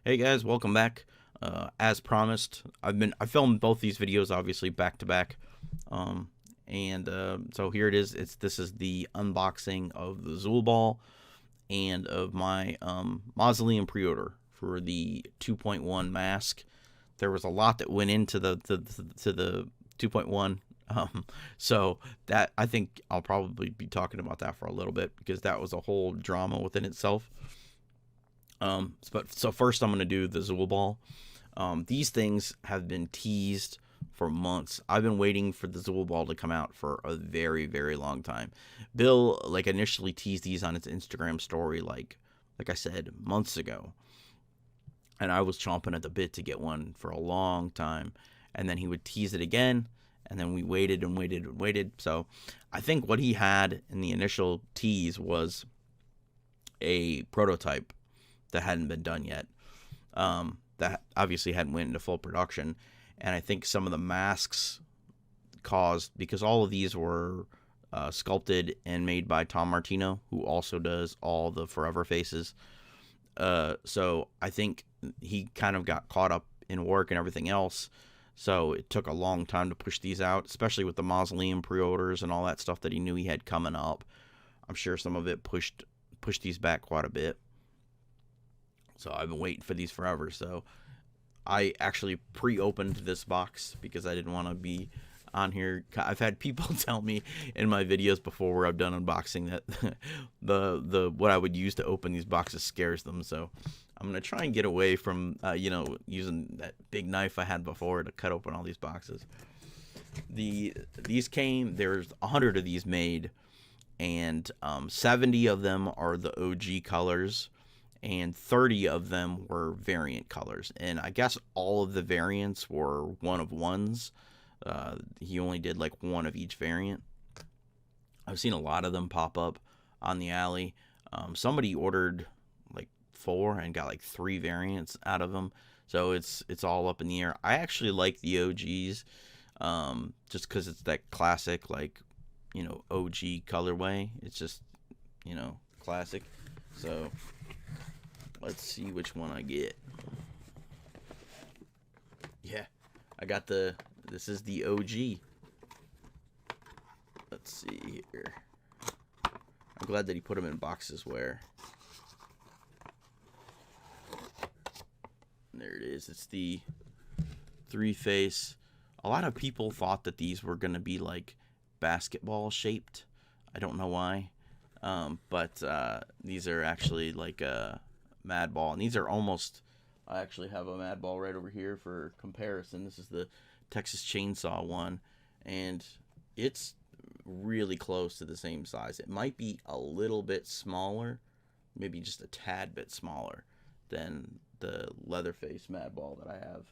Hey guys, welcome back. As promised, I filmed both these videos obviously back to back, so here it is. This is the unboxing of the XulBall and of my Mausoleum pre-order for the 2.1 mask. There was a lot that went into the 2.1. So that I think I'll probably be talking about that for a little bit because that was a whole drama within itself. So first I'm going to do the XulBall. These things have been teased for months. I've been waiting for the XulBall to come out for a very, very long time. Bill initially teased these on his Instagram story like I said months ago. And I was chomping at the bit to get one for a long time. And then he would tease it again, and then we waited and waited and waited. So I think what he had in the initial tease was a prototype that hadn't been done yet, that obviously hadn't went into full production. And I think some of the masks caused, because all of these were sculpted and made by Tom Martino, who also does all the Forever faces. So I think he kind of got caught up in work and everything else. So it took a long time to push these out, especially with the Mausoleum pre-orders and all that stuff that he knew he had coming up. I'm sure some of it pushed these back quite a bit. So I've been waiting for these forever. So I actually pre-opened this box because I didn't want to be on here. I've had people tell me in my videos before where I've done unboxing that the what I would use to open these boxes scares them. So I'm gonna try and get away from using that big knife I had before to cut open all these boxes. There's 100 of these made, and 70 of them are the OG colors, and 30 of them were variant colors. And I guess all of the variants were one of ones. He only did like one of each variant. I've seen a lot of them pop up on the alley. Somebody ordered like 4 and got like 3 variants out of them. So it's all up in the air. I actually like the OGs, just because it's that classic OG colorway. It's just classic. So let's see which one I get. Yeah, I got this is the OG. Let's see here. I'm glad that he put them in boxes where. There it is. It's the 3-face. A lot of people thought that these were going to be like basketball shaped. I don't know why. But these are actually like a Mad Ball. And these are almost. I actually have a Mad Ball right over here for comparison. This is the Texas Chainsaw one, and it's really close to the same size. It might be a little bit smaller, maybe just a tad bit smaller than the Leatherface Mad Ball that I have,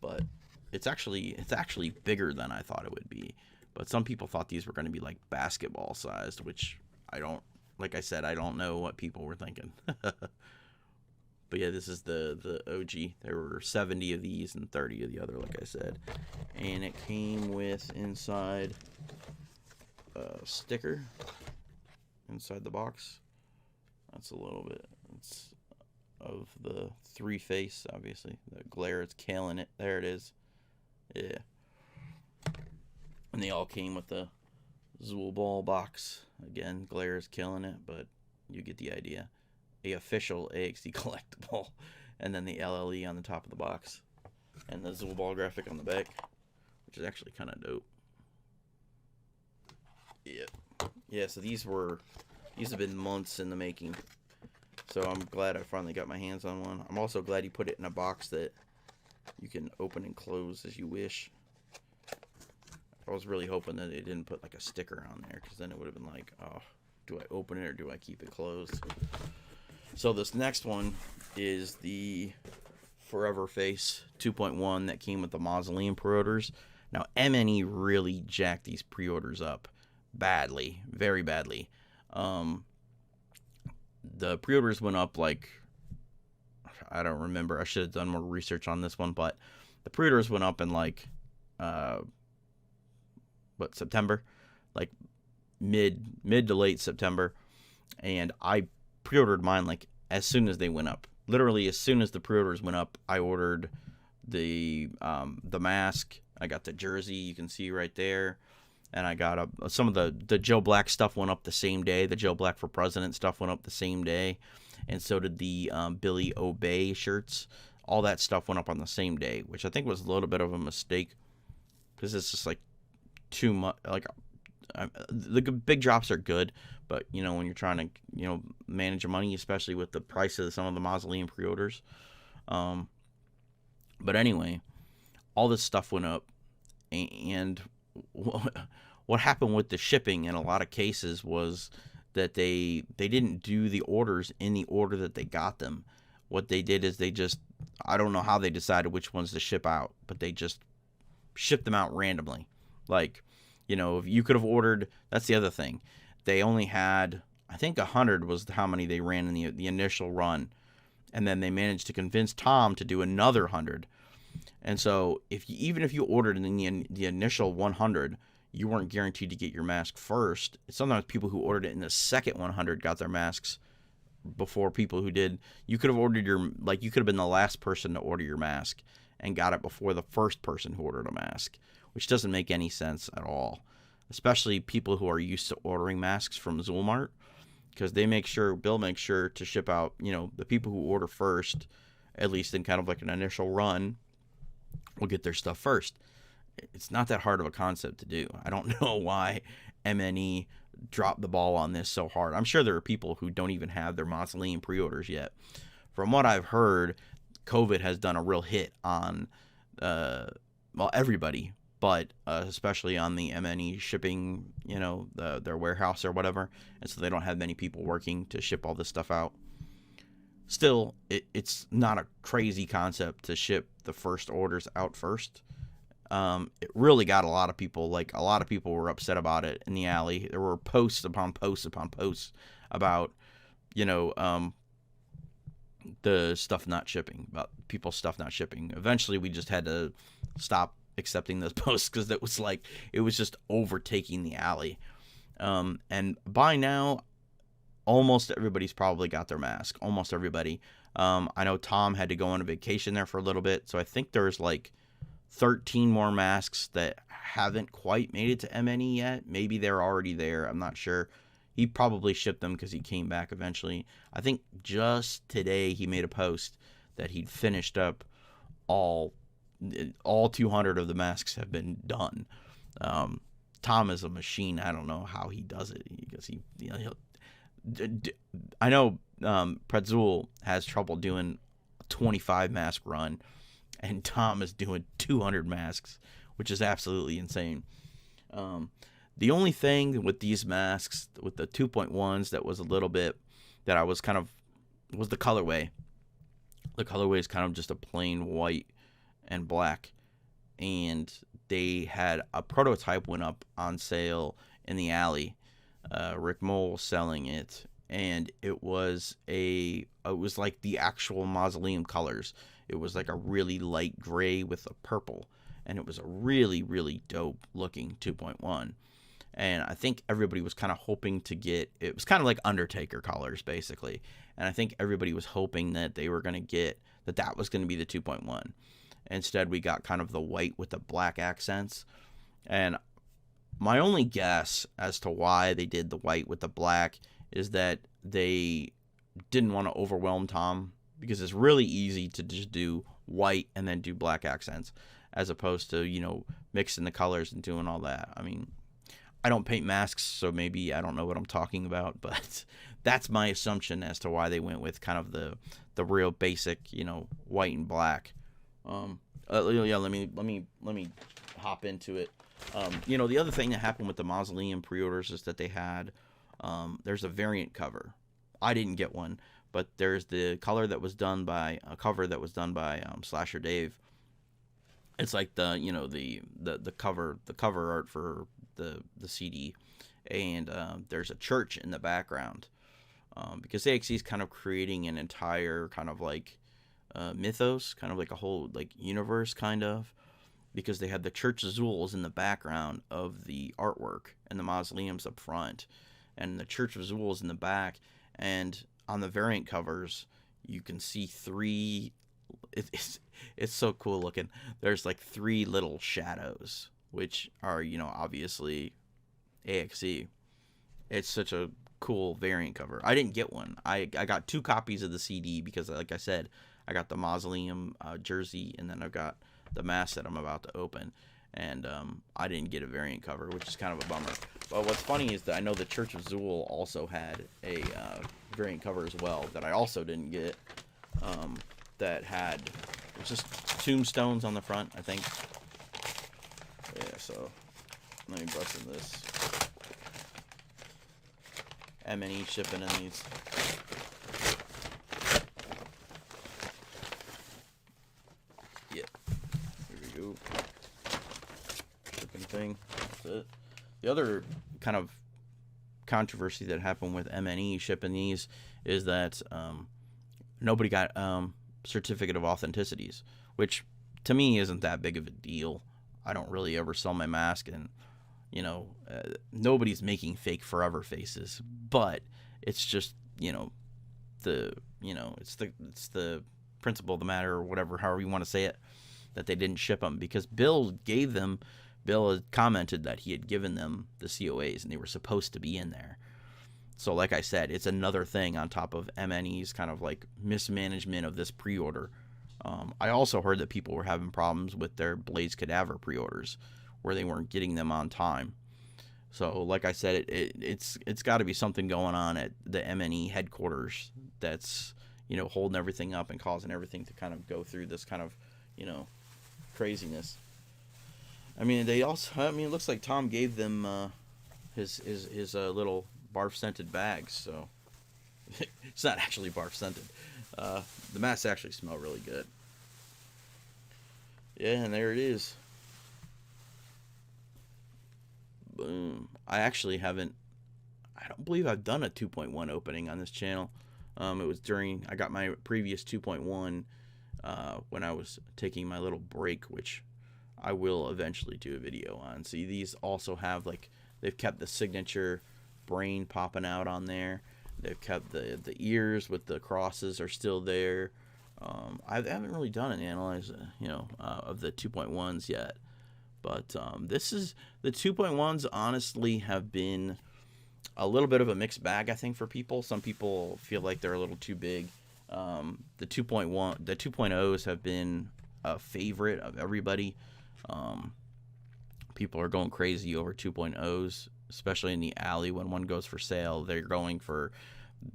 but it's actually bigger than I thought it would be. But some people thought these were going to be like basketball sized, which I don't. Like I said, I don't know what people were thinking. But yeah, this is the OG. There were 70 of these and 30 of the other, like I said. And it came with inside a sticker inside the box. That's a little bit. It's of the 3-face, obviously. The glare is killing it. There it is. Yeah. And they all came with the XulBall box. Again, glare is killing it, but you get the idea. A official AXD collectible, and then the LLE on the top of the box, and the XulBall graphic on the back, which is actually kind of dope. Yeah. So these have been months in the making. So I'm glad I finally got my hands on one. I'm also glad he put it in a box that you can open and close as you wish. I was really hoping that they didn't put like a sticker on there, because then it would have been like, oh, do I open it or do I keep it closed? So this next one is the Forever Face 2.1 that came with the Mausoleum pre-orders. Now, MNE really jacked these pre-orders up badly, very badly. The pre-orders went up like, I don't remember. I should have done more research on this one, but the pre-orders went up in like, September? Like mid to late September. And I pre-ordered mine like as soon as they went up. literally as soon as the pre-orders went up, I ordered the mask. I got the jersey, you can see right there, and I got some of the Joe Black stuff went up the same day. The Joe Black for President stuff went up the same day, and so did the Billy Obey shirts. All that stuff went up on the same day, which I think was a little bit of a mistake because it's just like too much. Like the big drops are good, but when you're trying to manage your money, especially with the price of some of the Mausoleum pre-orders. But anyway, all this stuff went up, and what happened with the shipping in a lot of cases was that they didn't do the orders in the order that they got them. What they did is I don't know how they decided which ones to ship out, but they just shipped them out randomly. Like, if you could have ordered, that's the other thing. They only had, I think 100 was how many they ran in the initial run. And then they managed to convince Tom to do another 100. And so even if you ordered in the initial 100, you weren't guaranteed to get your mask first. Sometimes people who ordered it in the second 100 got their masks before people who did. You could have ordered you could have been the last person to order your mask and got it before the first person who ordered a mask, which doesn't make any sense at all. Especially people who are used to ordering masks from Zulmart, because Bill makes sure to ship out, the people who order first, at least in kind of like an initial run, will get their stuff first. It's not that hard of a concept to do. I don't know why MNE dropped the ball on this so hard. I'm sure there are people who don't even have their Mausoleum pre-orders yet. From what I've heard, COVID has done a real hit on, everybody, but especially on the MNE shipping, their warehouse or whatever. And so they don't have many people working to ship all this stuff out. Still, it's not a crazy concept to ship the first orders out first. It really got a lot of people, a lot of people were upset about it in the alley. There were posts upon posts upon posts about, the stuff not shipping, about people's stuff not shipping. Eventually, we just had to stop accepting those posts because it was just overtaking the alley. And by now, almost everybody's probably got their mask. Almost everybody. I know Tom had to go on a vacation there for a little bit, so I think there's 13 more masks that haven't quite made it to MNE yet. Maybe they're already there. I'm not sure. He probably shipped them because he came back eventually. I think just today he made a post that he'd finished up all 200 of the masks have been done. Tom is a machine. I don't know how he does it because I know Pretzul has trouble doing a 25 mask run, and Tom is doing 200 masks, which is absolutely insane. The only thing with these masks, with the 2.1s, that was a little bit that I was was the colorway. The colorway is kind of just a plain white and black, and they had a prototype went up on sale in the alley. Rick Mole was selling it, and it was like the actual Mausoleum colors. It was like a really light gray with a purple, and it was a really, really dope looking 2.1. And I think everybody was kind of hoping to get, it was kind of like Undertaker colors, basically. And I think everybody was hoping that they were going to get, that was going to be the 2.1. Instead, we got kind of the white with the black accents. And my only guess as to why they did the white with the black is that they didn't want to overwhelm Tom, because it's really easy to just do white and then do black accents, as opposed to, mixing the colors and doing all that. I mean, I don't paint masks, so maybe I don't know what I'm talking about, but that's my assumption as to why they went with kind of the real basic, white and black. Let me hop into it. The other thing that happened with the Mausoleum pre-orders is that they had, there's a variant cover. I didn't get one, but there's the cover that was done by Slasher Dave. It's like the cover art for the CD, and there's a church in the background, because AXE is kind of creating an entire kind of mythos, kind of like a whole universe, kind of, because they have the Church of Zul's in the background of the artwork, and the Mausoleum's up front, and the Church of Zul's in the back. And on the variant covers, you can see three. It's so cool looking. There's like three little shadows, which are, obviously AXE. It's such a cool variant cover. I didn't get one. I got 2 copies of the CD because, like I said, I got the Mausoleum jersey, and then I've got the mask that I'm about to open. And I didn't get a variant cover, which is kind of a bummer. But what's funny is that I know the Church of Zulu also had a variant cover as well that I also didn't get. That had, it was just tombstones on the front, I think. Yeah, so let me bust in this. M&E shipping in these. Yeah, here we go. Shipping thing. That's it. The other kind of controversy that happened with M&E shipping these is that nobody got certificate of authenticities, which to me isn't that big of a deal. I don't really ever sell my mask, and nobody's making fake forever faces, but it's just it's the principle of the matter, or whatever, however you want to say it, that they didn't ship them because Bill had commented that he had given them the COAs and they were supposed to be in there. So like I said, it's another thing on top of MNE's kind of like mismanagement of this pre-order. I also heard that people were having problems with their Blaze Cadaver pre-orders where they weren't getting them on time. So like I said, it's got to be something going on at the MNE headquarters that's, holding everything up and causing everything to kind of go through this kind of, craziness. I mean, it looks like Tom gave them his little barf scented bags, so it's not actually barf scented. The masks actually smell really good. Yeah, and there it is. Boom. I don't believe I've done a 2.1 opening on this channel. It was I got my previous 2.1 when I was taking my little break, which I will eventually do a video on. See, these also have they've kept the signature brain popping out on there. They've kept the ears with the crosses are still there. I haven't really done an analyze, of the 2.1s yet. But this is the 2.1s honestly have been a little bit of a mixed bag, I think, for people. Some people feel like they're a little too big. The 2.0s have been a favorite of everybody. People are going crazy over 2.0s, especially in the alley when one goes for sale. They're going for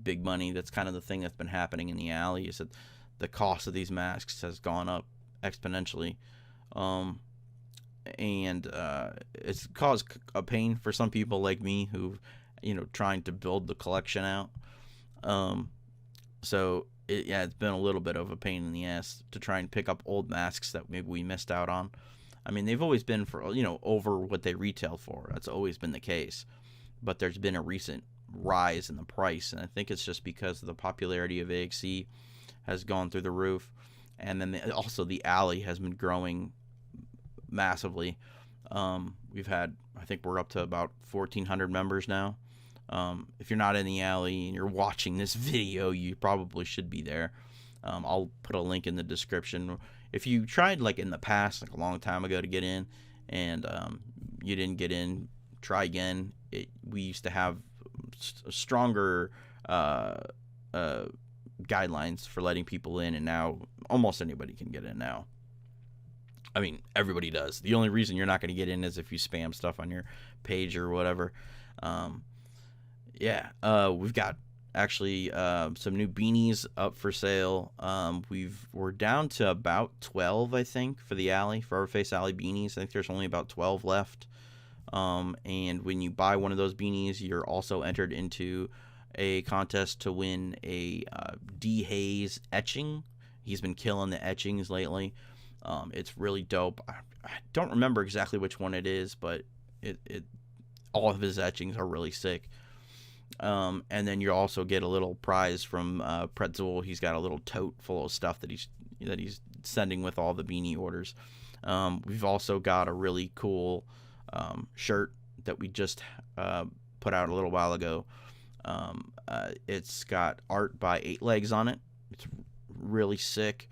big money. That's kind of the thing that's been happening in the alley, is that the cost of these masks has gone up exponentially. And it's caused a pain for some people like me who, trying to build the collection out. So it's been a little bit of a pain in the ass to try and pick up old masks that maybe we missed out on. I mean, they've always been for, over what they retail for. That's always been the case. But there's been a recent rise in the price, and I think it's just because the popularity of AXE has gone through the roof. And then also the alley has been growing massively. We've had, I think we're up to about 1,400 members now. If you're not in the alley and you're watching this video, you probably should be there. I'll put a link in the description. If you tried in the past, a long time ago, to get in and you didn't get in, try again. We used to have stronger guidelines for letting people in, and now almost anybody can get in now. I mean, everybody does. The only reason you're not going to get in is if you spam stuff on your page or whatever. We've got actually some new beanies up for sale. We're down to about 12, I think, for the alley, Forever Face Alley beanies. I think there's only about 12 left. And when you buy one of those beanies, you're also entered into a contest to win a D. Hayes etching. He's been killing the etchings lately. It's really dope. I don't remember exactly which one it is, but all of his etchings are really sick. And then you also get a little prize from Pretzel. He's got a little tote full of stuff that he's sending with all the beanie orders. We've also got a really cool shirt that we just put out a little while ago. It's got art by 8 Legs on it. It's really sick.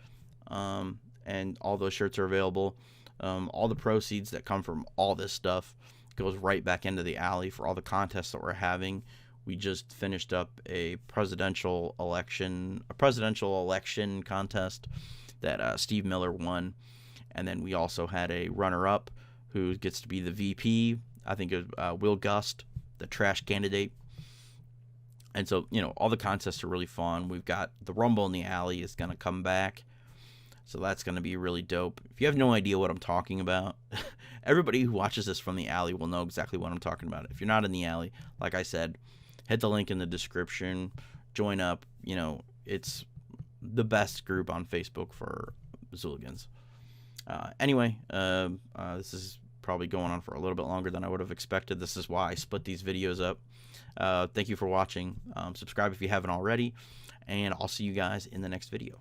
And all those shirts are available. All the proceeds that come from all this stuff goes right back into the alley for all the contests that we're having. We just finished up a presidential election contest that Steve Miller won, and then we also had a runner-up who gets to be the VP. I think it was Will Gust, the trash candidate. And so, all the contests are really fun. We've got the Rumble in the Alley is going to come back. So that's going to be really dope. If you have no idea what I'm talking about, everybody who watches this from the alley will know exactly what I'm talking about. If you're not in the alley, like I said, hit the link in the description, join up. It's the best group on Facebook for Zooligans. Anyway, this is probably going on for a little bit longer than I would have expected. This is why I split these videos up. Thank you for watching. Subscribe if you haven't already, and I'll see you guys in the next video.